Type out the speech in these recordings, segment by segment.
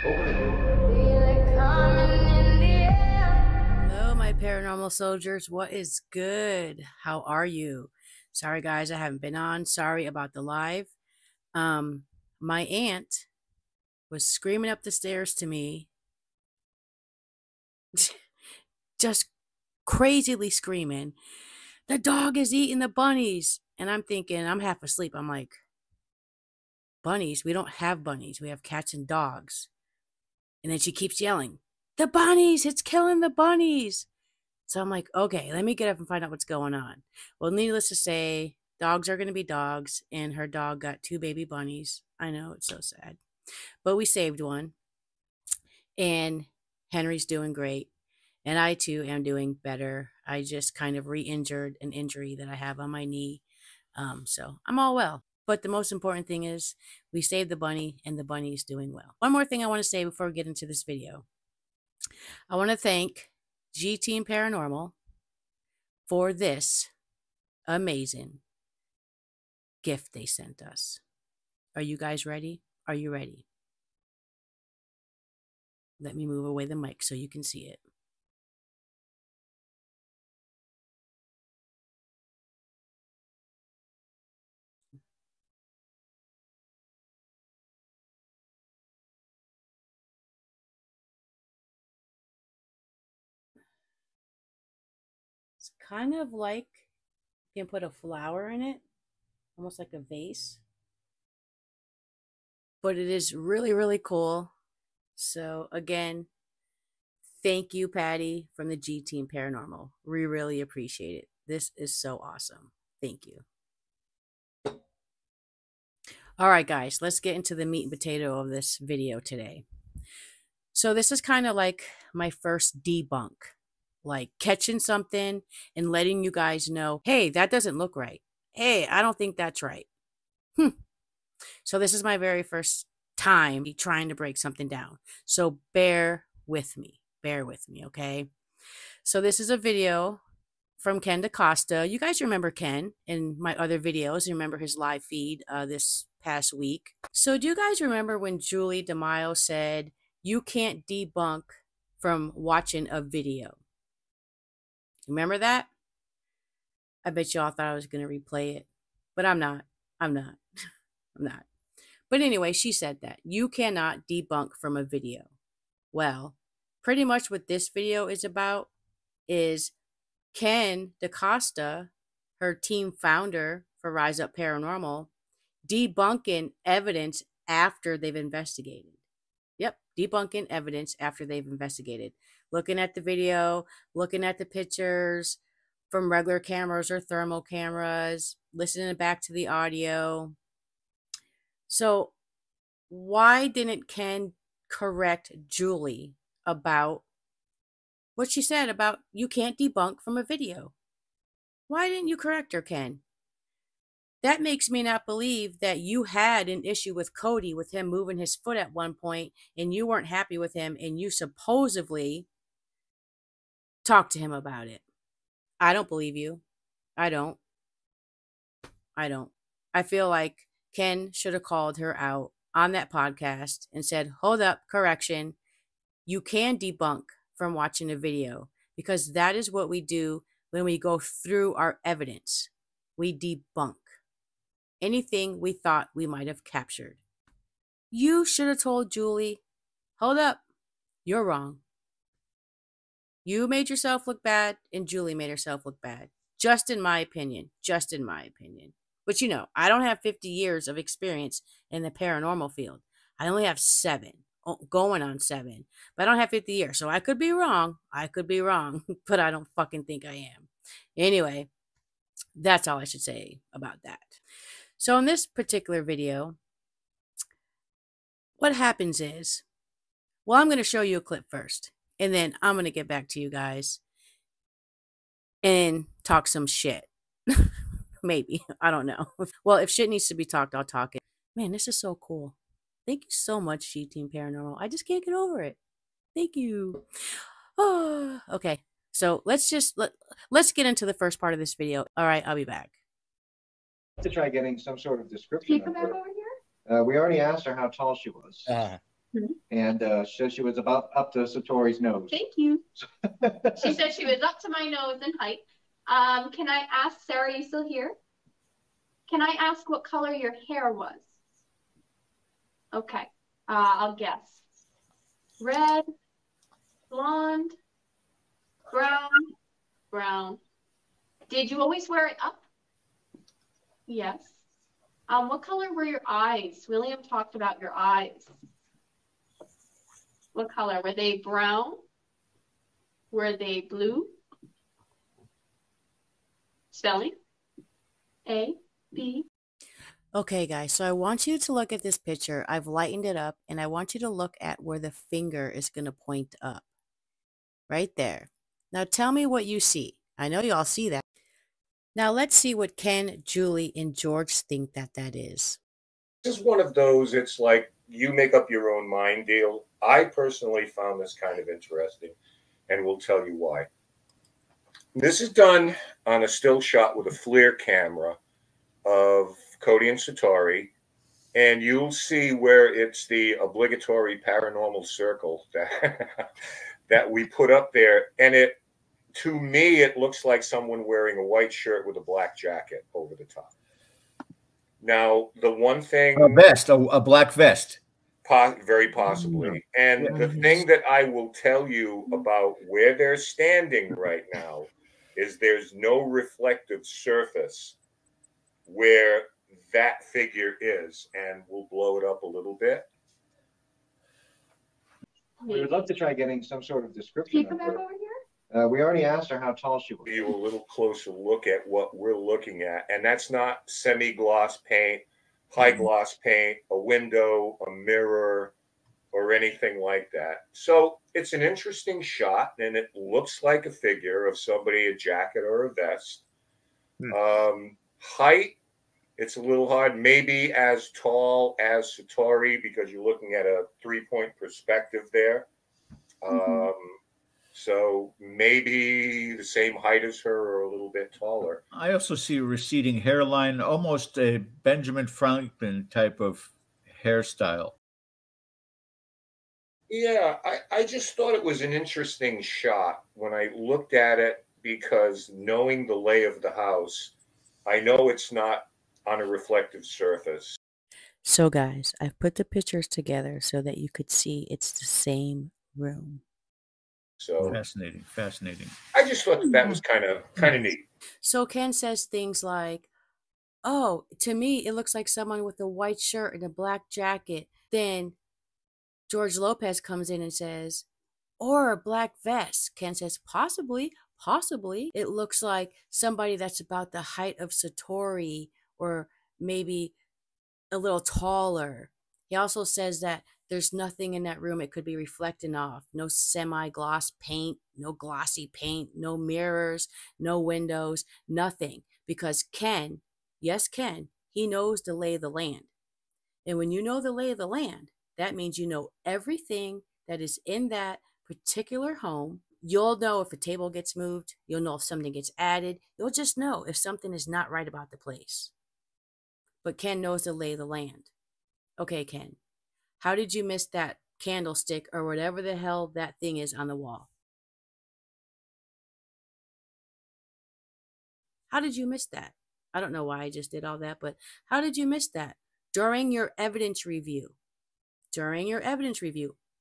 Hello, my paranormal soldiers. What is good? How are you? Sorry, guys, I haven't been on. Sorry about the live. My aunt was screaming up the stairs to me, just crazily screaming, "The dog is eating the bunnies!" And I'm thinking, I'm half asleep. I'm like, bunnies? We don't have bunnies. We have cats and dogs. And then she keeps yelling, "The bunnies! It's killing the bunnies!" So I'm like, okay, let me get up and find out what's going on. Well, needless to say, dogs are going to be dogs, and her dog got 2 baby bunnies. I know, it's so sad. But we saved one, and Henry's doing great. And I too am doing better. I just kind of re injured an injury that I have on my knee. So I'm all well. But the most important thing is we saved the bunny, and the bunny is doing well. One more thing I want to say before we get into this video. I want to thank G Team Paranormal for this amazing gift they sent us. Are you guys ready? Are you ready? Let me move away the mic so you can see it. It's kind of like you can put a flower in it, almost like a vase. But it is really, really cool. So again, thank you, Patty, from the G Team Paranormal. We really appreciate it. This is so awesome. Thank you. All right, guys, let's get into the meat and potato of this video today. So this is kind of like my first debunk, like catching something and letting you guys know, hey, that doesn't look right. Hey, I don't think that's right. So this is my very first time trying to break something down. So bear with me. Bear with me, okay? So this is a video from Ken DaCosta. You guys remember Ken in my other videos. You remember his live feed this past week. So do you guys remember when Julie DeMaio said, you can't debunk from watching a video? Remember that? I bet y'all thought I was going to replay it, but I'm not. I'm not. I'm not. But anyway, she said that you cannot debunk from a video. Well, pretty much what this video is about is Ken DaCosta, her team founder for Rise Up Paranormal, debunking evidence after they've investigated. Yep, debunking evidence after they've investigated. Looking at the video, looking at the pictures from regular cameras or thermal cameras, listening back to the audio. So why didn't Ken correct Julie about what she said about you can't debunk from a video? Why didn't you correct her, Ken? That makes me not believe that you had an issue with Cody, with him moving his foot at one point, and you weren't happy with him, and you supposedly talked to him about it. I don't believe you. I don't. I feel like Ken should have called her out on that podcast and said, hold up, correction. You can debunk from watching a video, because that is what we do when we go through our evidence. We debunk anything we thought we might have captured. You should have told Julie, hold up, you're wrong. You made yourself look bad, and Julie made herself look bad. Just in my opinion. Just in my opinion. But you know, I don't have 50 years of experience in the paranormal field. I only have 7, going on 7. But I don't have 50 years, so I could be wrong. I could be wrong, but I don't fucking think I am. Anyway, that's all I should say about that. So in this particular video, what happens is, well, I'm going to show you a clip first, and then I'm going to get back to you guys and talk some shit. Maybe. I don't know. Well, if shit needs to be talked, I'll talk it. Man, this is so cool. Thank you so much, G Team Paranormal. I just can't get over it. Thank you. Oh, okay. So let's get into the first part of this video. All right, I'll be back. To try getting some sort of description. Can you come back over here? We already asked her how tall she was. And she said she was about up to Satori's nose. Thank you. She said she was up to my nose in height. Can I ask, Sarah, are you still here? Can I ask what color your hair was? Okay, I'll guess. Red, blonde, brown, brown. Did you always wear it up? Yes. What color were your eyes? William talked about your eyes. What color? Were they brown? Were they blue? Spelling? A, B. Okay, guys, so I want you to look at this picture. I've lightened it up, and I want you to look at where the finger is going to point up. Right there. Now tell me what you see. I know you all see that. Now let's see what Ken, Julie, and George think that that is. This is one of those, it's like you make up your own mind deal. I personally found this kind of interesting, and will tell you why. This is done on a still shot with a FLIR camera of Cody and Satoris, and you'll see where it's the obligatory paranormal circle that we put up there. And it, to me, it looks like someone wearing a white shirt with a black jacket over the top. Now, the one thing... A vest, a black vest. Very possibly. And the thing that I will tell you about where they're standing right now is there's no reflective surface where that figure is. And we'll blow it up a little bit. We would love to try getting some sort of description Can you come back over here? We already asked her how tall she was. You a little closer look at what we're looking at. And that's not semi-gloss paint, high gloss paint, a window, a mirror, or anything like that. So it's an interesting shot, and it looks like a figure of somebody, a jacket or a vest. Height, it's a little hard. Maybe as tall as Satori, because you're looking at a 3-point perspective there. So maybe the same height as her or a little bit taller. I also see a receding hairline, almost a Bejamin Franklin type of hairstyle. Yeah, I just thought it was an interesting shot when I looked at it, because knowing the lay of the house, I know it's not on a reflective surface. So guys, I've put the pictures together so that you could see it's the same room. So fascinating, fascinating. I just thought that was kind of neat. So Ken says things like, oh, to me, it looks like someone with a white shirt and a black jacket. Then George Lopez comes in and says, or a black vest. Ken says, possibly. It looks like somebody that's about the height of Satori, or maybe a little taller. He also says that there's nothing in that room it could be reflecting off. No semi-gloss paint, no glossy paint, no mirrors, no windows, nothing. Because Ken, yes, Ken, he knows the lay of the land. And when you know the lay of the land, that means you know everything that is in that particular home. You'll know if a table gets moved. You'll know if something gets added. You'll just know if something is not right about the place. But Ken knows the lay of the land. Okay, Ken, how did you miss that candlestick or whatever the hell that thing is on the wall? How did you miss that? I don't know why I just did all that, but how did you miss that? During your evidence review.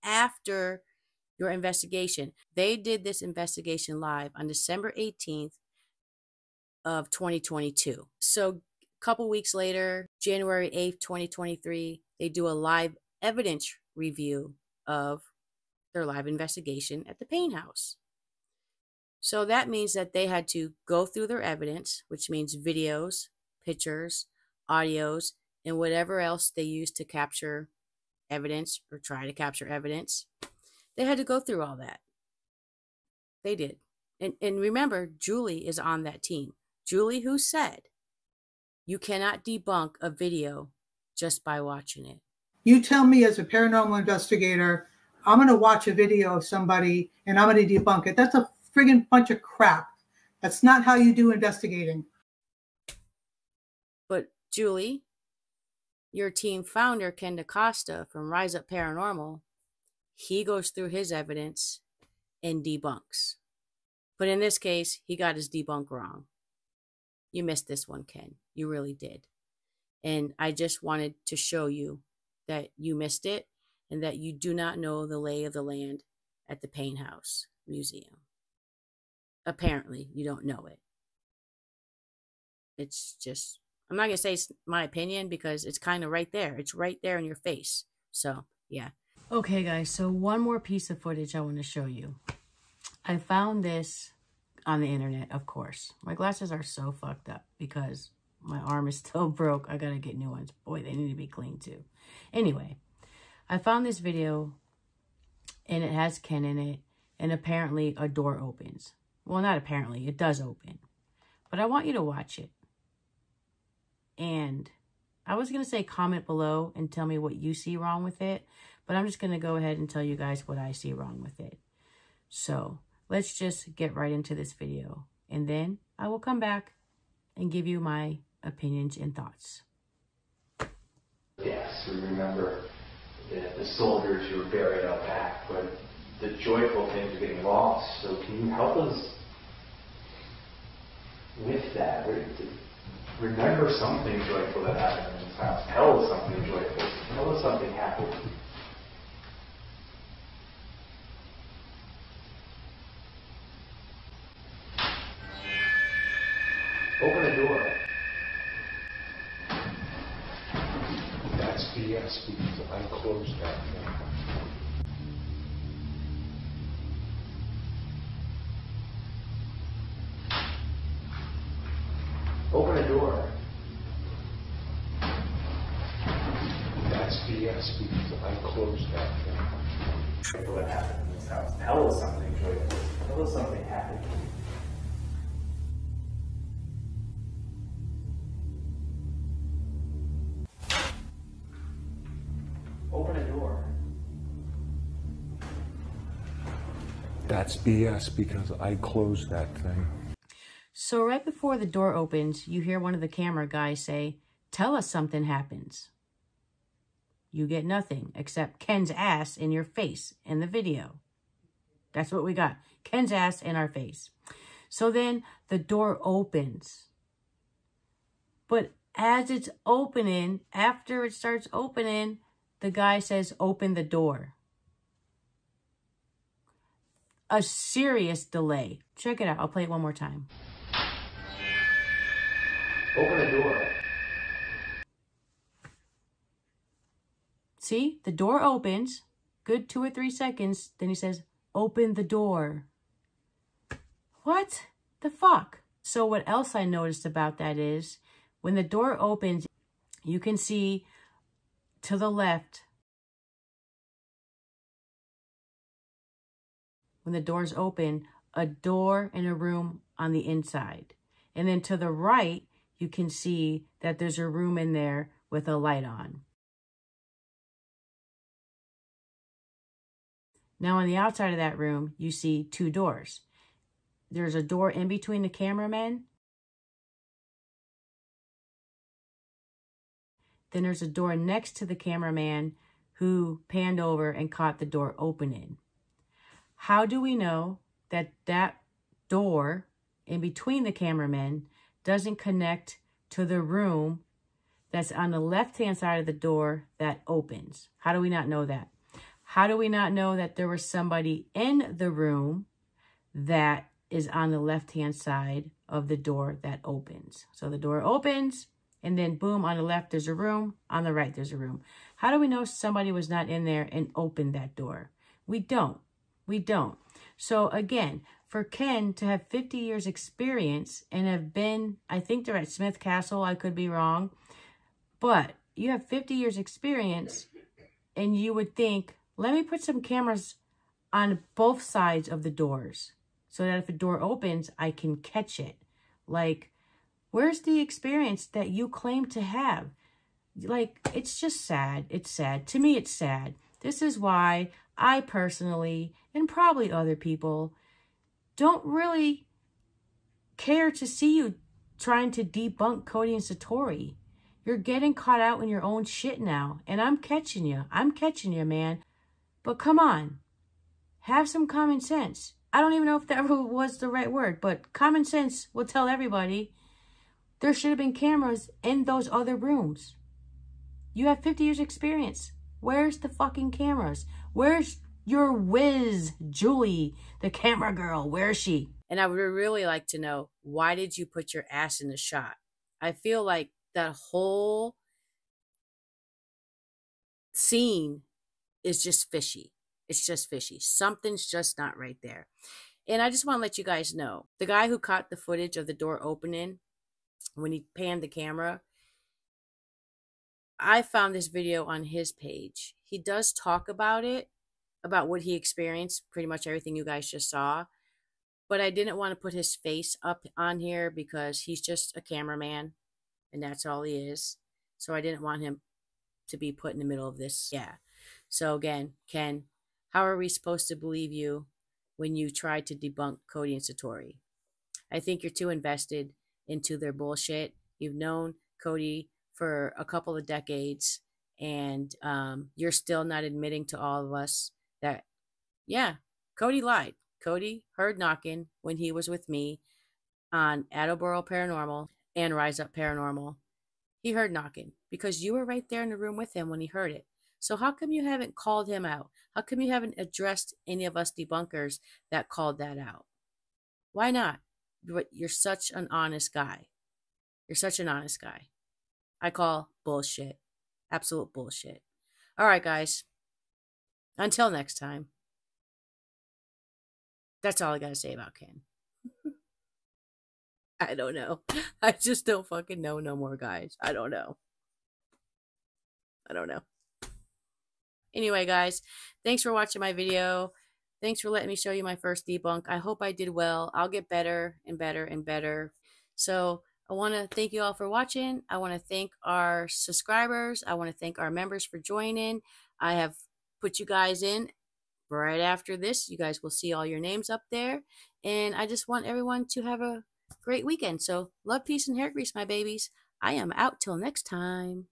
After your investigation. They did this investigation live on December 18th of 2022. So a couple weeks later, January 8th, 2023, they do a live evidence review of their live investigation at the Payne House. So that means that they had to go through their evidence, which means videos, pictures, audios, and whatever else they used to capture evidence or try to capture evidence. They had to go through all that. They did. And remember, Julie is on that team. Julie, who said, you cannot debunk a video just by watching it. You tell me as a paranormal investigator, I'm going to watch a video of somebody and I'm going to debunk it. That's a friggin' bunch of crap. That's not how you do investigating. But Julie, your team founder, Ken DaCosta from Rise Up Paranormal, he goes through his evidence and debunks. But in this case, he got his debunk wrong. You missed this one, Ken. You really did. And I just wanted to show you that you missed it and that you do not know the lay of the land at the Payne House Museum. Apparently, you don't know it. It's just, I'm not going to say it's my opinion because it's kind of right there. It's right there in your face. So, yeah. Okay, guys. So one more piece of footage I want to show you. I found this on the internet, of course. My glasses are so fucked up because my arm is still broke. I got to get new ones. Boy, they need to be clean too. Anyway, I found this video and it has Ken in it. And apparently a door opens. Well, not apparently. It does open. But I want you to watch it. And I was going to say comment below and tell me what you see wrong with it. But I'm just going to go ahead and tell you guys what I see wrong with it. So let's just get right into this video. And then I will come back and give you my opinions and thoughts. Yes, we remember the soldiers who were buried out back, but the joyful things are getting lost. So can you help us with that? Remember something joyful that happened in this house. Tell us something joyful. Tell us something happy. Open a door. That's BS because I closed that thing. Open a door. That's BS because I closed that thing. What happened in this house? Tell us something joyful. Tell us something happy. Open a door. That's BS because I closed that thing. So right before the door opens, you hear one of the camera guys say, "Tell us something happens." You get nothing except Ken's ass in your face in the video. That's what we got. Ken's ass in our face. So then the door opens. But as it's opening, after it starts opening, the guy says, "Open the door." A serious delay. Check it out. I'll play it one more time. Open a door. See, the door opens, good 2 or 3 seconds. Then he says, "Open the door." What the fuck? So what else I noticed about that is when the door opens, you can see to the left, when the doors open, a door in a room on the inside. And then to the right, you can see that there's a room in there with a light on. Now on the outside of that room, you see 2 doors. There's a door in between the cameramen. Then there's a door next to the cameraman who panned over and caught the door opening. How do we know that that door in between the cameramen doesn't connect to the room that's on the left-hand side of the door that opens? How do we not know that? How do we not know that there was somebody in the room that is on the left-hand side of the door that opens? So the door opens, and then boom, on the left there's a room, on the right there's a room. How do we know somebody was not in there and opened that door? We don't. We don't. So again, for Ken to have 50 years experience and have been, I think they're at Smith Castle, I could be wrong, but you have 50 years experience and you would think, let me put some cameras on both sides of the doors so that if a door opens, I can catch it. Like, where's the experience that you claim to have? Like, it's just sad. It's sad. To me, it's sad. This is why I personally, and probably other people, don't really care to see you trying to debunk Cody and Satoris. You're getting caught out in your own shit now. And I'm catching you. I'm catching you, man. But come on. Have some common sense. I don't even know if that was the right word, but common sense will tell everybody there should have been cameras in those other rooms. You have 50 years experience. Where's the fucking cameras? Where's your whiz, Julie, the camera girl? Where is she? And I would really like to know, why did you put your ass in the shot? I feel like that whole scene is just fishy. It's just fishy. Something's just not right there. And I just want to let you guys know, the guy who caught the footage of the door opening when he panned the camera, I found this video on his page. He does talk about it, about what he experienced, pretty much everything you guys just saw. But I didn't want to put his face up on here because he's just a cameraman and that's all he is. So I didn't want him to be put in the middle of this. Yeah. So again, Ken, how are we supposed to believe you when you tried to debunk Cody and Satori? I think you're too invested into their bullshit. You've known Cody for a couple of decades, and you're still not admitting to all of us that, yeah, Cody lied. Cody heard knocking when he was with me on Attleboro Paranormal and Rise Up Paranormal. He heard knocking because you were right there in the room with him when he heard it. So how come you haven't called him out? How come you haven't addressed any of us debunkers that called that out? Why not? But you're such an honest guy. You're such an honest guy. I call bullshit. Absolute bullshit. All right, guys. Until next time. That's all I got to say about Ken. I don't know. I just don't fucking know no more, guys. I don't know. I don't know. Anyway, guys, thanks for watching my video. Thanks for letting me show you my first debunk. I hope I did well. I'll get better and better and better. So I want to thank you all for watching. I want to thank our subscribers. I want to thank our members for joining. I have put you guys in right after this. You guys will see all your names up there. And I just want everyone to have a great weekend. So love, peace, and hair grease, my babies. I am out till next time.